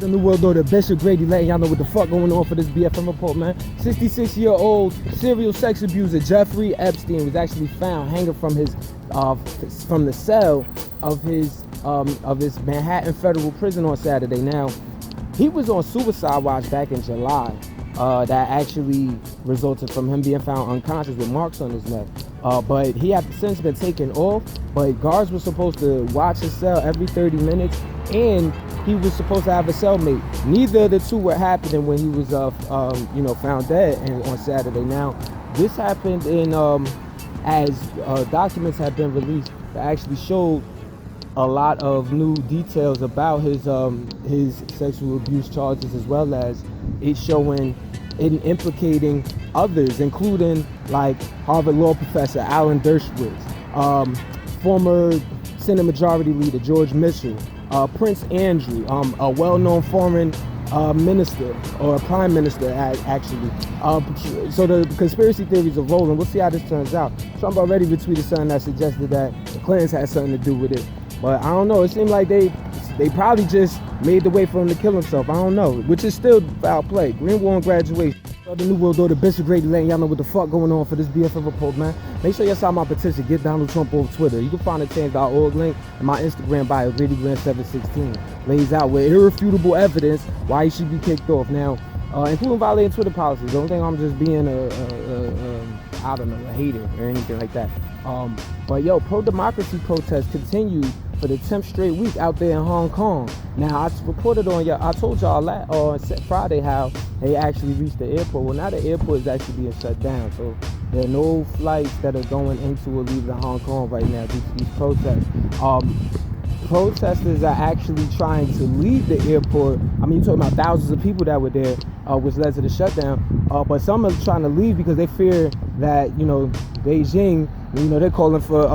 The New World Order, Bishop Grady letting y'all know what the fuck going on for this BFN report, man. 66-year-old serial sex abuser Jeffrey Epstein was actually found hanging from his from the cell of his Manhattan federal prison on Saturday. Now, he was on suicide watch back in July. That actually resulted from him being found unconscious with marks on his neck. But he had since been taken off, but guards were supposed to watch his cell every 30 minutes, and he was supposed to have a cellmate. Neither of the two were happening when he was found dead on Saturday. Now, this happened in as documents have been released that actually showed a lot of new details about his sexual abuse charges, as well as it showing and implicating others, including like Harvard law professor Alan Dershowitz, former Senate Majority Leader George Mitchell, Prince Andrew, a well-known foreign minister or prime minister actually. So the conspiracy theories are rolling. We'll see how this turns out. Trump already retweeted something that suggested that the Clintons had something to do with it, but I don't know. It seemed like they probably just made the way for him to kill himself. I don't know, which is still foul play. Greenwald and Graduation. The New World Order, Bishop Grady letting y'all know what the fuck going on for this BFN report, man. Make sure y'all sign my petition. Get Donald Trump off Twitter. You can find the change.org link in my Instagram bio, GradyGrant716. Lays out with irrefutable evidence why he should be kicked off. Now, including violating Twitter policies. Don't think I'm just being a hater or anything like that. But yo, pro-democracy protests continued for the 10th straight week out there in Hong Kong. Now, I reported I told y'all on Friday how they actually reached the airport. Well, now the airport is actually being shut down, so there are no flights that are going into or leaving Hong Kong right now due to these protests. Protesters are actually trying to leave the airport. I mean, you're talking about thousands of people that were there, which led to the shutdown. But some are trying to leave because they fear that, Beijing, they're calling for,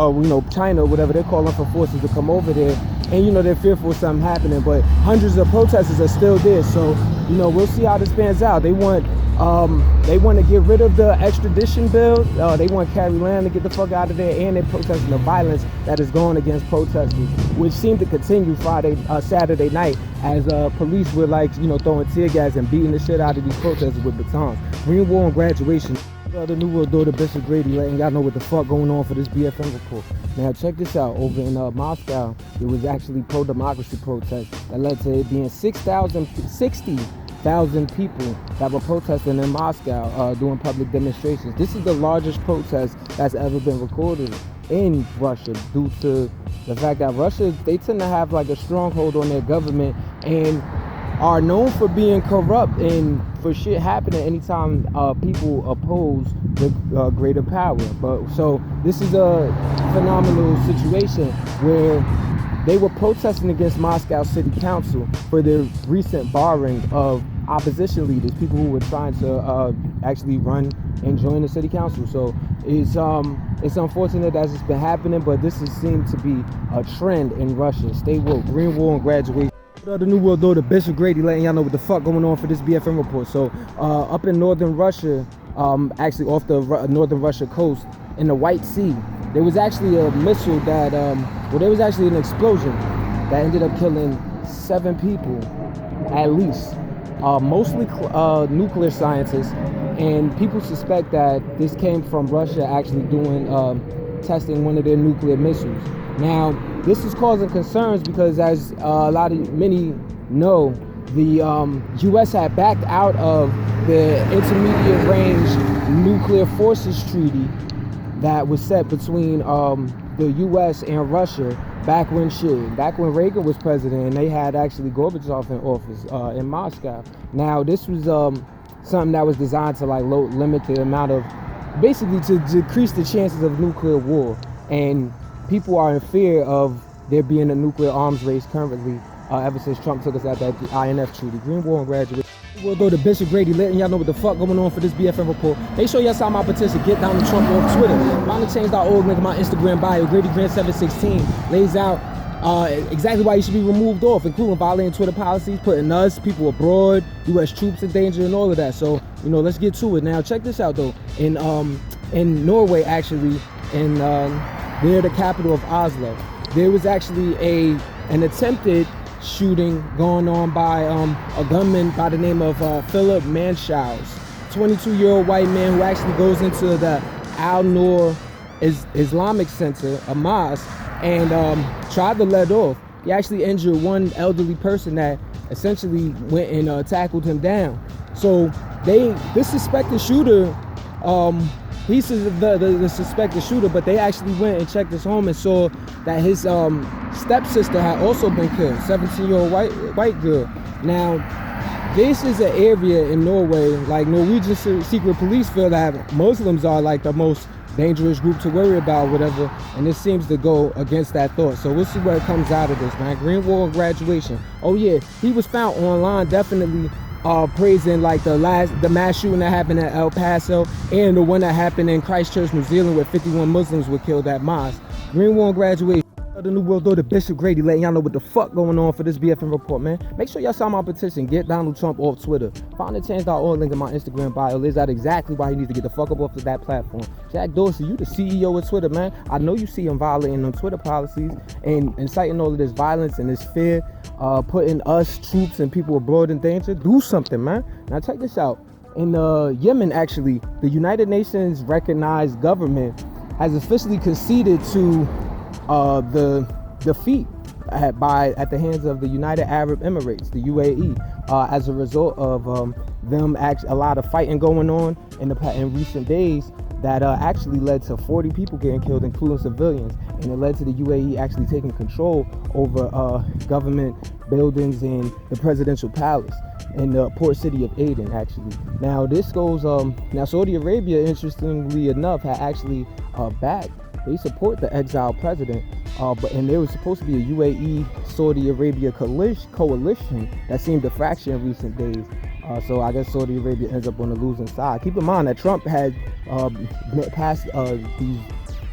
China or whatever, they're calling for forces to come over there. And, they're fearful of something happening. But hundreds of protesters are still there. So, we'll see how this pans out. They want to get rid of the extradition bill. They want Carrie Lam to get the fuck out of there, and they're protesting the violence that is going against protesters, which seemed to continue Saturday night as police were throwing tear gas and beating the shit out of these protesters with batons. Greenwald and Graduation. The New World Order, Bishop Grady letting y'all know what the fuck going on for this BFN report. Now check this out. Over in Moscow, there was actually pro-democracy protests that led to it being 60,000 people that were protesting in Moscow doing public demonstrations. This is the largest protest that's ever been recorded in Russia, due to the fact that Russia, they tend to have like a stronghold on their government and are known for being corrupt and for shit happening anytime people oppose the greater power. But so this is a phenomenal situation where they were protesting against Moscow City Council for their recent barring of opposition leaders, people who were trying to actually run and join the city council. So it's unfortunate that it's been happening, but this has seemed to be a trend in Russia. Stay woke. Greenwald and Graduation. The New World Order, Bishop Grady letting y'all know what the fuck going on for this BFN report. So up in northern Russia, actually off the northern Russia coast in the White Sea, there was actually a missile that there was actually an explosion that ended up killing 7 people at least, mostly nuclear scientists, and people suspect that this came from Russia actually doing testing one of their nuclear missiles. Now, this is causing concerns because, as many know, the U.S. had backed out of the intermediate range nuclear forces treaty that was set between the U.S. and Russia back when Reagan was president, and they had actually Gorbachev in office in Moscow. Now, this was something that was designed to limit the amount of, basically to decrease the chances of nuclear war, and people are in fear of there being a nuclear arms race currently, ever since Trump took us out that INF treaty. Greenwald and Graduation. We'll go to Bishop Grady letting y'all know what the fuck going on for this BFN report. Make sure y'all sign my petition. Get Donald Trump off Twitter. Find the change.org link in my Instagram bio. GradyGrant716 lays out exactly why you should be removed off, including violating Twitter policies, putting us, people abroad, U.S. troops in danger, and all of that. So, let's get to it. Now, check this out, though. In Norway, actually, near the capital of Oslo, there was actually an attempted shooting going on by a gunman by the name of Philip Manshaus, 22-year-old white man who actually goes into the Al-Noor Islamic Center, a mosque, and tried to let off. He actually injured one elderly person that essentially went and tackled him down. So this suspected shooter, he's the suspected shooter, but they actually went and checked his home and saw that his stepsister had also been killed, 17-year-old white girl. Now, this is an area in Norway, like Norwegian secret police feel that Muslims are like the most dangerous group to worry about, whatever, and this seems to go against that thought. So we'll see what comes out of this, man. Green Wall and Graduation. Oh yeah, he was found online definitely praising like the mass shooting that happened at El Paso and the one that happened in Christchurch, New Zealand, where 51 Muslims were killed at mosque. Green Wall and Graduation. The New World Order, Bishop Grady, letting y'all know what the fuck going on for this BFN Report, man. Make sure y'all sign my petition. Get Donald Trump off Twitter. Find the change.org link in my Instagram bio. Lays out exactly why he needs to get the fuck up off of that platform. Jack Dorsey, you the CEO of Twitter, man. I know you see him violating them Twitter policies and inciting all of this violence and this fear, putting us, troops, and people abroad in danger. Do something, man. Now check this out. In Yemen, actually, the United Nations recognized government has officially conceded to the defeat at the hands of the United Arab Emirates, the UAE, as a result of a lot of fighting going on in recent days that actually led to 40 people getting killed, including civilians, and it led to the UAE actually taking control over government buildings in the presidential palace in the port city of Aden, actually. Now this goes now Saudi Arabia, interestingly enough, had actually backed. They support the exiled president, and there was supposed to be a UAE Saudi Arabia coalition that seemed to fracture in recent days. So I guess Saudi Arabia ends up on the losing side. Keep in mind that Trump had passed these,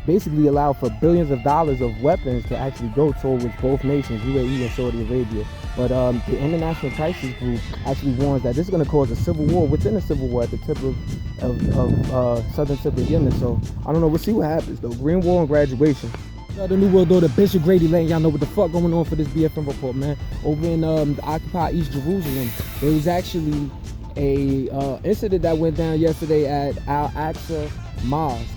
basically allowed for billions of dollars of weapons to actually go towards both nations, UAE and Saudi Arabia. But the International Crisis Group actually warns that this is going to cause a civil war within a civil war at the tip of southern tip of Yemen. So I don't know. We'll see what happens though. Green Wall and Graduation. The New World Order, Bishop Grady, letting y'all know what the fuck going on for this BFN Report, man. Over in the occupied East Jerusalem, there was actually a incident that went down yesterday at Al-Aqsa Mosque.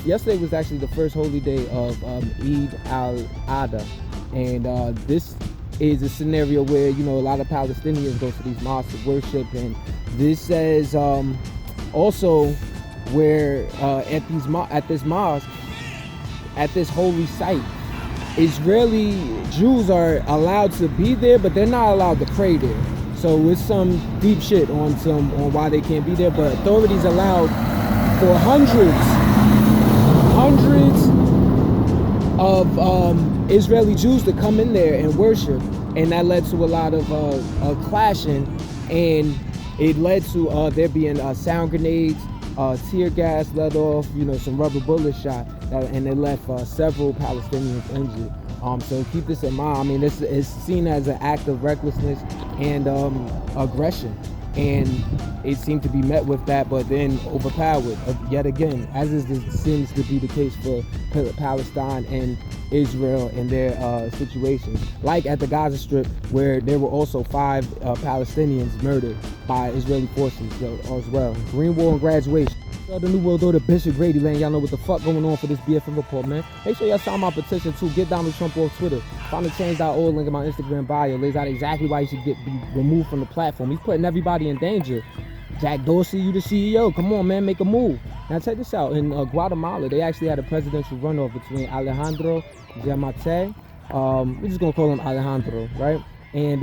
Yesterday was actually the first holy day of Eid al-Adha, and this is a scenario where, you know, a lot of Palestinians go to these mosques to worship, and this says also where at this mosque, at this holy site, Israeli Jews are allowed to be there, but they're not allowed to pray there. So it's some deep shit on why they can't be there, but authorities allowed for hundreds of Israeli Jews to come in there and worship, and that led to a lot of clashing, and it led to there being sound grenades, tear gas let off, you know, some rubber bullets shot, and it left several Palestinians injured. So keep this in mind. I mean, this is seen as an act of recklessness and aggression, and it seemed to be met with that, but then overpowered yet again, as seems to be the case for Palestine and Israel and their situations. Like at the Gaza Strip, where there were also 5 Palestinians murdered by Israeli forces as well. Green Wall and Graduation. The New World Order, Bishop Grady, letting y'all know what the fuck going on for this BFN Report, man. Make sure y'all sign my petition too. Get Donald Trump off Twitter. Find the change.org link in my Instagram bio. Lays out exactly why he should be removed from the platform. He's putting everybody in danger. Jack Dorsey, you the CEO. Come on, man, make a move. Now check this out. In Guatemala, they actually had a presidential runoff between Alejandro Giammattei, we're just gonna call him Alejandro, right? And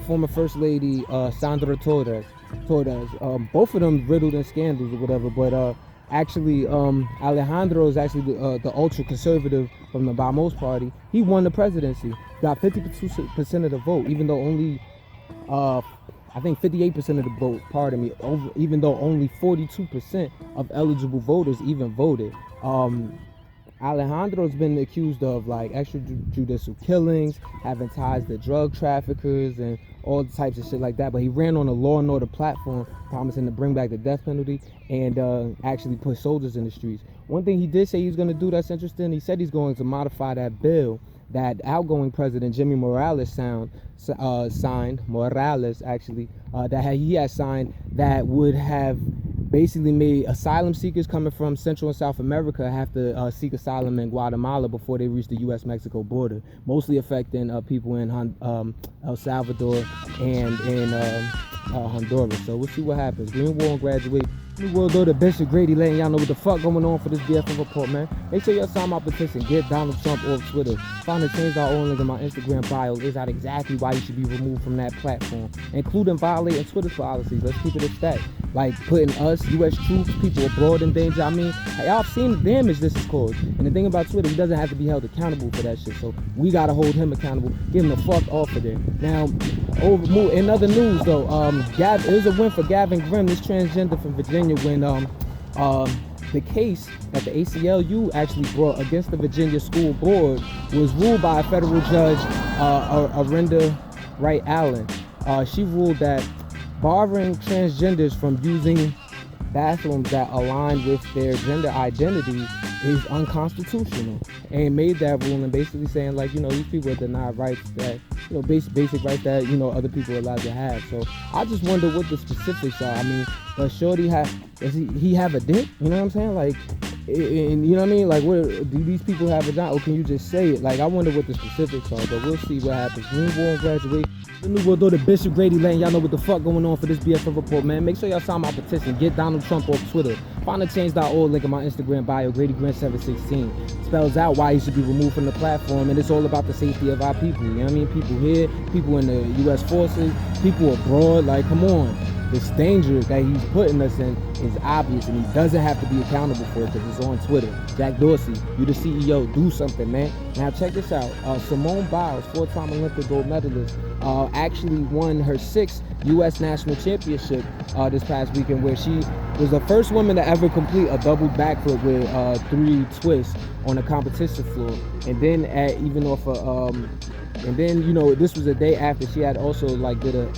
former First Lady Sandra Torres. Both of them riddled in scandals or whatever, but actually Alejandro is actually the ultra conservative from the Vamos party. He won the presidency, got 52% of the vote, even though only I think 58% of the vote, pardon me, even though only 42% of eligible voters even voted. Alejandro's been accused of like extrajudicial killings, having ties to drug traffickers and all types of shit like that, but he ran on a law and order platform promising to bring back the death penalty and actually put soldiers in the streets. One thing he did say he was going to do that's interesting, he said he's going to modify that bill that outgoing president Jimmy Morales signed, he had signed, that would have basically made asylum seekers coming from Central and South America have to seek asylum in Guatemala before they reach the U.S.-Mexico border, mostly affecting people in El Salvador and in Honduras. So we'll see what happens. Green Wall and Graduation. New World Order, Bishop Grady letting y'all know what the fuck going on for this BFN Report, man. Make sure y'all sign my petition. Get Donald Trump off Twitter. Find the change.org link in my Instagram bio. Lays out exactly why you should be removed from that platform, including violating Twitter's policies. Let's keep it a stack. Like putting us, U.S. troops, people abroad in danger. I mean, y'all have seen the damage this has caused. And the thing about Twitter, he doesn't have to be held accountable for that shit. So we gotta hold him accountable. Get him the fuck off of there. Now, in other news though, it was a win for Gavin Grimm, this transgender from Virginia, when the case that the ACLU actually brought against the Virginia School Board was ruled by a federal judge, Arinda Wright Allen. She ruled that barring transgenders from using bathrooms that align with their gender identity is unconstitutional, and made that ruling basically saying, like, these people are denied rights that, basic rights that, other people are allowed to have. So I just wonder what the specifics are. I mean, does Shorty does he have a dick? You know what I'm saying? Like, and you know what I mean? Like, what do these people have a giant, or can you just say it? Like, I wonder what the specifics are, but we'll see what happens. Green Wall and Graduation. The New World Order, Bishop Grady letting y'all know what the fuck going on for this BFN Report, man. Make sure y'all sign my petition. Get Donald Trump off Twitter. Find the change.org link in my Instagram bio. GradyGrant716 spells out why he should be removed from the platform, and it's all about the safety of our people. You know what I mean? People here, people in the U.S. forces, people abroad. Like, come on. This danger that he's putting us in is obvious, and he doesn't have to be accountable for it because it's on Twitter. Jack Dorsey, you the CEO, do something, man. Now check this out. Simone Biles, 4-time Olympic gold medalist, actually won her 6th U.S. national championship this past weekend, where she was the first woman to ever complete a double backflip with 3 twists on a competition floor, and then and then, this was a day after she had also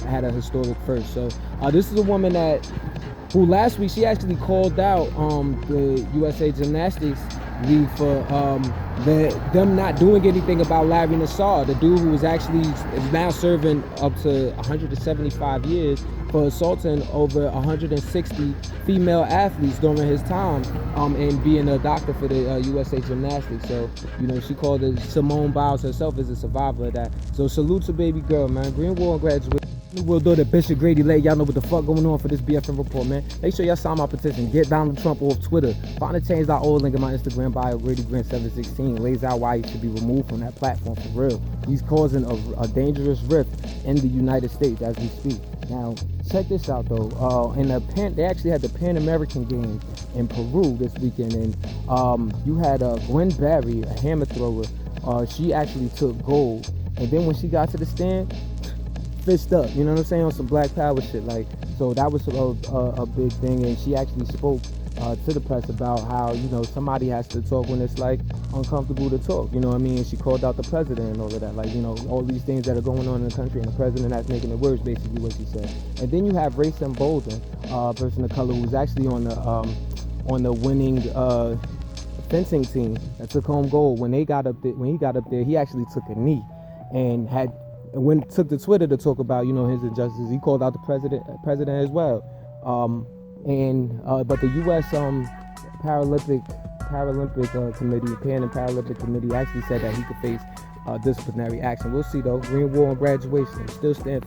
had a historic first. So this is a woman who last week she actually called out the USA Gymnastics League for them not doing anything about Larry Nassar, the dude who is now serving up to 175 years for assaulting over 160 female athletes during his time and being a doctor for the USA Gymnastics. So, she called it, Simone Biles herself is a survivor of that. So salute to baby girl, man. Green Wall and Graduation. We'll do the Bishop Grady let y'all know what the fuck going on for this BFN Report, man. Make sure y'all sign my petition. Get Donald Trump off Twitter. Find the change.org link in my Instagram bio. GradyGrant716 lays out why he should be removed from that platform for real. He's causing a dangerous rift in the United States as we speak. Now, check this out though. They actually had the Pan American Games in Peru this weekend, and you had Gwen Barry, a hammer thrower. She actually took gold, and then when she got to the stand, fist up, you know what I'm saying, on some Black Power shit. Like, so that was a big thing, and she actually spoke to the press about how, somebody has to talk when it's uncomfortable to talk, you know what I mean? And she called out the president and all of that, all these things that are going on in the country, and the president that's making it worse, basically what she said. And then you have Rayson Bolden, a person of color who's actually on the winning fencing team that took home gold. When he got up there, he actually took a knee and took to Twitter to talk about, his injustices. He called out the president as well. But the U.S. Paralympic Committee, Pan and Paralympic Committee, actually said that he could face disciplinary action. We'll see though. Green Wall and Graduation still stand.